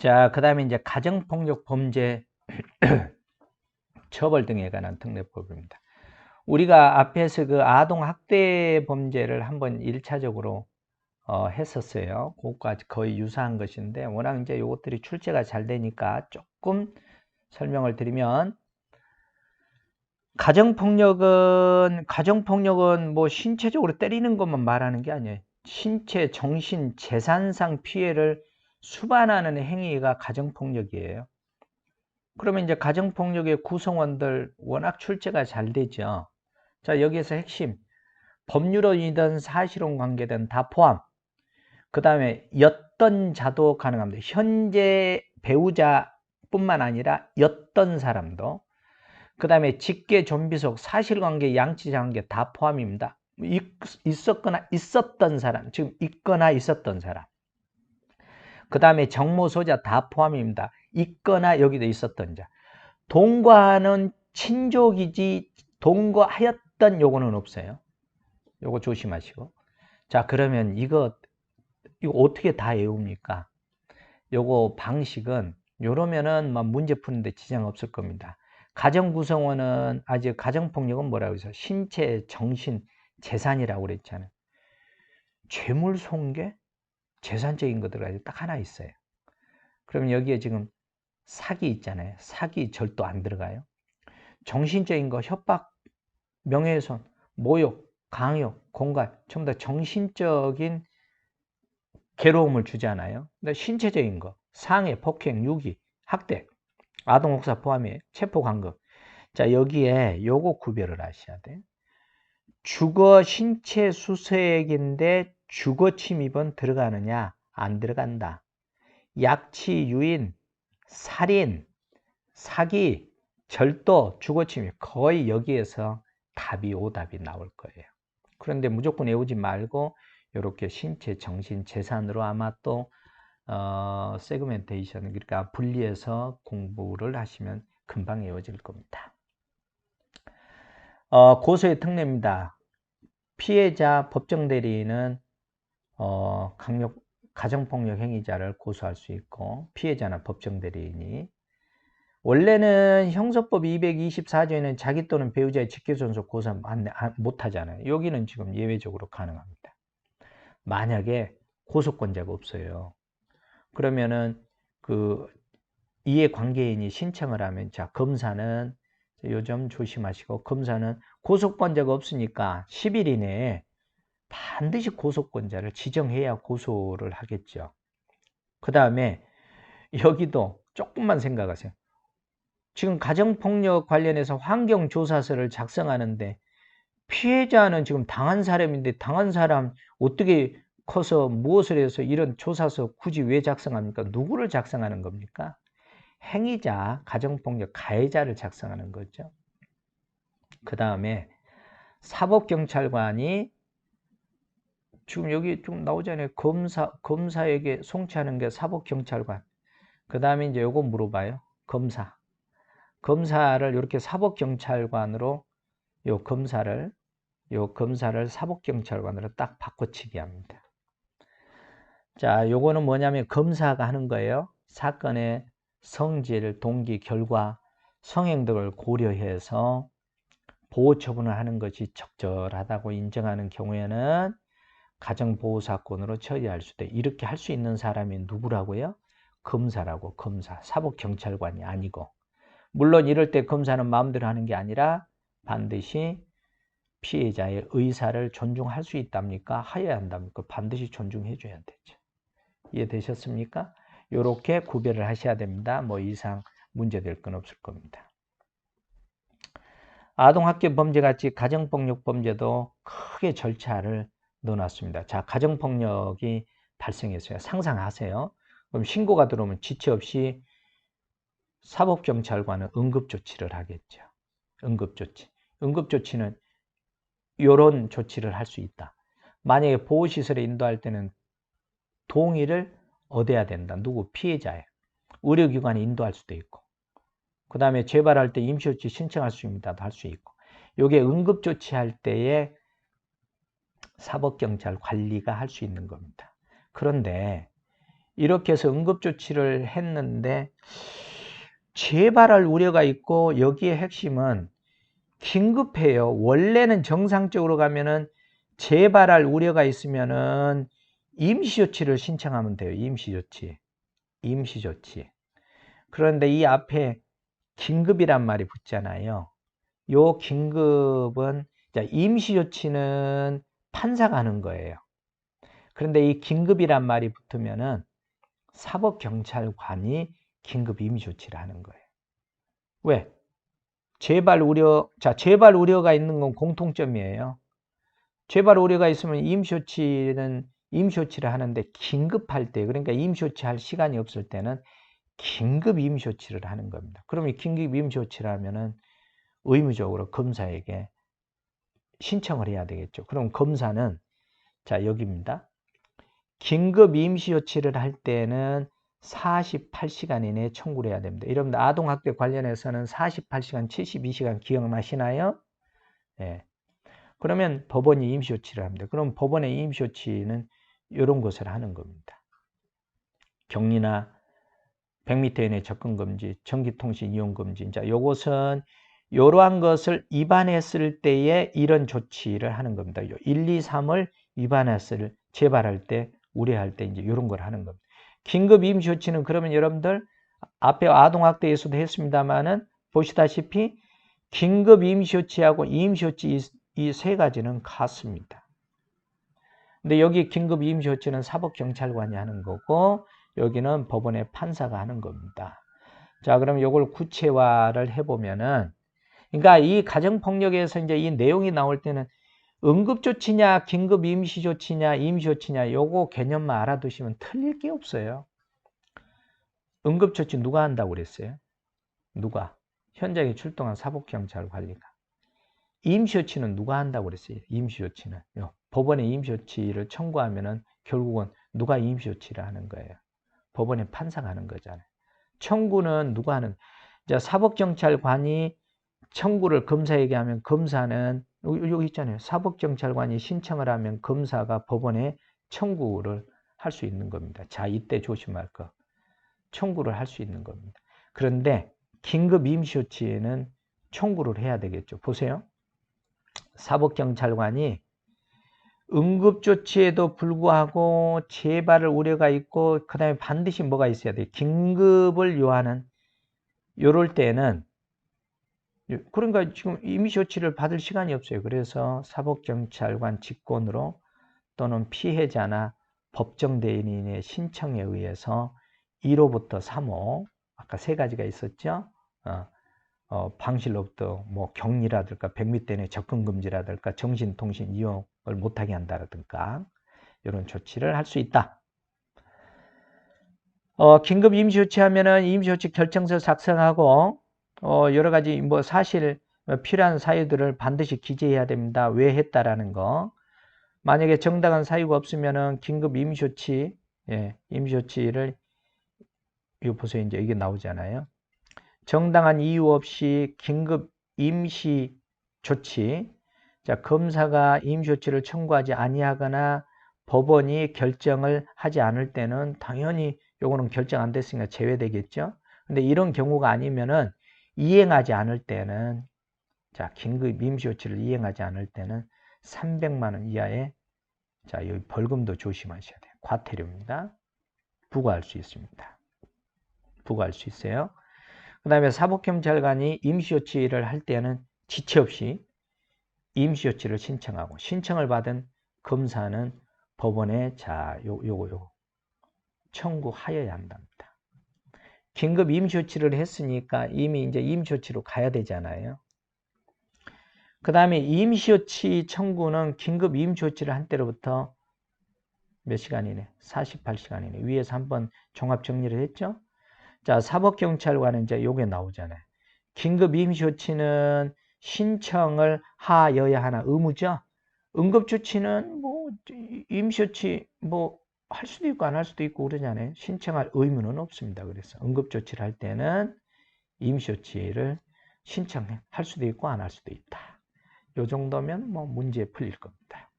자, 그 다음에 이제 가정폭력 범죄 처벌 등에 관한 특례법입니다. 우리가 앞에서 그 아동학대 범죄를 한번 1차적으로 했었어요. 그것과 거의 유사한 것인데, 워낙 이제 이것들이 출제가 잘 되니까 조금 설명을 드리면, 가정폭력은 뭐 신체적으로 때리는 것만 말하는 게 아니에요. 신체, 정신, 재산상 피해를 수반하는 행위가 가정폭력이에요. 그러면 이제 가정폭력의 구성원들 워낙 출제가 잘 되죠. 자, 여기에서 핵심. 법률론이든 사실혼 관계든 다 포함. 그 다음에 였던 자도 가능합니다. 현재 배우자뿐만 아니라 였던 사람도. 그 다음에 직계, 존비속, 사실관계, 양치자관계 다 포함입니다. 있었거나 있었던 사람, 지금 있거나 있었던 사람. 그 다음에 정모소자 다 포함입니다. 있거나 여기도 있었던 자. 동거하는 친족이지 동거하였던 요거는 없어요. 요거 조심하시고. 자, 그러면 이거 어떻게 다 외웁니까? 요거 방식은 요러면은 막 문제 푸는데 지장 없을 겁니다. 가정 구성원은 아직 가정폭력은 뭐라고 해서 신체, 정신, 재산이라고 그랬잖아요. 죄물 손괴, 재산적인 것들 딱 하나 있어요. 그럼 여기에 지금 사기 있잖아요. 사기 절도 안 들어가요. 정신적인 거 협박, 명예훼손, 모욕, 강요, 공갈 전부 다 정신적인 괴로움을 주잖아요. 근데 신체적인 거 상해, 폭행, 유기, 학대, 아동혹사 포함해 체포감금. 자, 여기에 요거 구별을 하셔야 돼. 주거 신체 수색인데 주거 침입은 들어가느냐? 안 들어간다. 약취, 유인, 살인, 사기, 절도, 주거 침입 거의 여기에서 답이 오답이 나올 거예요. 그런데 무조건 외우지 말고 이렇게 신체, 정신, 재산으로 아마 또 세그멘테이션 그러니까 분리해서 공부를 하시면 금방 외워질 겁니다. 고소의 특례입니다. 피해자 법정 대리인은 가정폭력 행위자를 고소할 수 있고 피해자나 법정 대리인이 원래는 형소법 224조에는 자기 또는 배우자의 직계손속 고소 못하잖아요. 여기는 지금 예외적으로 가능합니다. 만약에 고소권자가 없어요. 그러면은 그 이해관계인이 신청을 하면 자 검사는 요점 조심하시고 검사는 고소권자가 없으니까 10일 이내에 반드시 고소권자를 지정해야 고소를 하겠죠. 그 다음에 여기도 조금만 생각하세요. 지금 가정폭력 관련해서 환경조사서를 작성하는데 피해자는 지금 당한 사람인데 당한 사람 어떻게 커서 무엇을 해서 이런 조사서 굳이 왜 작성합니까? 누구를 작성하는 겁니까? 행위자, 가정폭력 가해자를 작성하는 거죠. 그 다음에 사법경찰관이 지금 여기 좀 나오잖아요. 검사에게 송치하는 게 사법경찰관. 그 다음에 이제 요거 물어봐요. 검사를 이렇게 사법경찰관으로 요 검사를 사법경찰관으로 딱 바꿔치기 합니다. 자, 요거는 뭐냐면 검사가 하는 거예요. 사건의 성질, 동기, 결과, 성행 등을 고려해서 보호 처분을 하는 것이 적절하다고 인정하는 경우에는 가정보호사건으로 처리할 수 있다. 이렇게 할 수 있는 사람이 누구라고요? 검사라고, 검사. 사법경찰관이 아니고. 물론 이럴 때 검사는 마음대로 하는 게 아니라 반드시 피해자의 의사를 존중할 수 있답니까? 하여야 한답니까? 반드시 존중해 줘야 되죠. 이해되셨습니까? 이렇게 구별을 하셔야 됩니다. 뭐 이상 문제될 건 없을 겁니다. 아동학대 범죄같이 가정폭력 범죄도 크게 절차를 넣어놨습니다. 자, 가정폭력이 발생했어요. 상상하세요. 그럼 신고가 들어오면 지체 없이 사법경찰관은 응급조치를 하겠죠. 응급조치. 응급조치는 이런 조치를 할 수 있다. 만약에 보호시설에 인도할 때는 동의를 얻어야 된다. 누구? 피해자예요. 의료기관에 인도할 수도 있고. 그 다음에 재발할 때 임시조치 신청할 수 있다도 할 수 있고. 이게 응급조치할 때에 사법경찰 관리가 할 수 있는 겁니다. 그런데 이렇게 해서 응급조치를 했는데 재발할 우려가 있고 여기에 핵심은 긴급해요. 원래는 정상적으로 가면은 재발할 우려가 있으면은 임시조치를 신청하면 돼요. 임시조치. 그런데 이 앞에 긴급이란 말이 붙잖아요. 요 긴급은 임시조치는 판사가 하는 거예요. 그런데 이 긴급이란 말이 붙으면은 사법경찰관이 긴급 임시조치를 하는 거예요. 왜? 재발 우려가 있는 건 공통점이에요. 재발 우려가 있으면 임시조치를 하는데 긴급할 때, 그러니까 임시조치 할 시간이 없을 때는 긴급 임시조치를 하는 겁니다. 그러면 긴급 임시조치를 하면은 의무적으로 검사에게 신청을 해야 되겠죠. 그럼 검사는 자, 여기입니다. 긴급 임시조치를 할 때는 48시간 이내에 청구를 해야 됩니다. 여러분들 아동학대 관련해서는 48시간, 72시간 기억나시나요? 네. 그러면 법원이 임시조치를 합니다. 그럼 법원의 임시조치는 이런 것을 하는 겁니다. 격리나 100m 이내 접근금지, 전기통신 이용금지. 자, 요것은 이러한 것을 위반했을 때에 이런 조치를 하는 겁니다. 1, 2, 3을 위반했을 재발할 때, 우려할 때 이제 이런 걸 하는 겁니다. 긴급 임시조치는 그러면 여러분들 앞에 아동학대에서도 했습니다만은 보시다시피 긴급 임시조치하고 임시조치 이 세 가지는 같습니다. 근데 여기 긴급 임시조치는 사법경찰관이 하는 거고 여기는 법원의 판사가 하는 겁니다. 자, 그럼 이걸 구체화를 해보면은 그러니까 이 가정폭력에서 이제 이 내용이 나올 때는 응급조치냐, 긴급 임시조치냐, 임시조치냐, 요거 개념만 알아두시면 틀릴 게 없어요. 응급조치 누가 한다고 그랬어요? 누가? 현장에 출동한 사법경찰관리가. 임시조치는 누가 한다고 그랬어요? 임시조치는. 법원에 임시조치를 청구하면은 결국은 누가 임시조치를 하는 거예요? 법원의 판사가 하는 거잖아요. 청구는 누가 하는? 자, 사법경찰관이 청구를 검사에게 하면 검사는 여기 있잖아요. 사법경찰관이 신청을 하면 검사가 법원에 청구를 할 수 있는 겁니다. 자, 이때 조심할 거. 청구를 할 수 있는 겁니다. 그런데 긴급 임시조치에는 청구를 해야 되겠죠. 보세요. 사법경찰관이 응급조치에도 불구하고 재발을 우려가 있고 그 다음에 반드시 뭐가 있어야 돼요. 긴급을 요하는 요럴 때는 그러니까 지금 임시조치를 받을 시간이 없어요. 그래서 사법경찰관 직권으로 또는 피해자나 법정대리인의 신청에 의해서 1호부터 3호 아까 세 가지가 있었죠. 방실로부터 뭐 격리라든가 100m 내 접근금지라든가 정신통신 이용을 못하게 한다든가 이런 조치를 할 수 있다. 긴급 임시조치하면은 임시조치 결정서 작성하고 여러 가지 뭐 사실 필요한 사유들을 반드시 기재해야 됩니다. 왜 했다라는 거. 만약에 정당한 사유가 없으면은 긴급 임시조치, 임시조치를 이거 보세요. 이제 이게 나오잖아요. 정당한 이유 없이 긴급 임시 조치. 자, 검사가 임시 조치를 청구하지 아니하거나 법원이 결정을 하지 않을 때는 당연히 요거는 결정 안 됐으니까 제외되겠죠. 근데 이런 경우가 아니면은 이행하지 않을 때는 자, 긴급 임시 조치를 이행하지 않을 때는 300만 원 이하의 자, 여기 벌금도 조심하셔야 돼요. 과태료입니다. 부과할 수 있습니다. 부과할 수 있어요. 그 다음에 사법경찰관이 임시조치를 할 때는 지체 없이 임시조치를 신청하고 신청을 받은 검사는 법원에 자, 요거 청구하여야 한답니다. 긴급 임시조치를 했으니까 이미 이제 임시조치로 가야 되잖아요. 그 다음에 임시조치 청구는 긴급 임시조치를 한 때로부터 몇 시간이네? 48시간이네. 위에서 한번 종합 정리를 했죠? 자, 사법경찰관은 이제 요게 나오잖아요. 긴급 임시조치는 신청을 하여야 하나 의무죠. 응급조치는 뭐 임시조치 뭐 할 수도 있고 안 할 수도 있고 그러잖아요. 신청할 의무는 없습니다. 그래서 응급조치를 할 때는 임시조치를 신청할 수도 있고 안 할 수도 있다. 요 정도면 뭐 문제 풀릴 겁니다.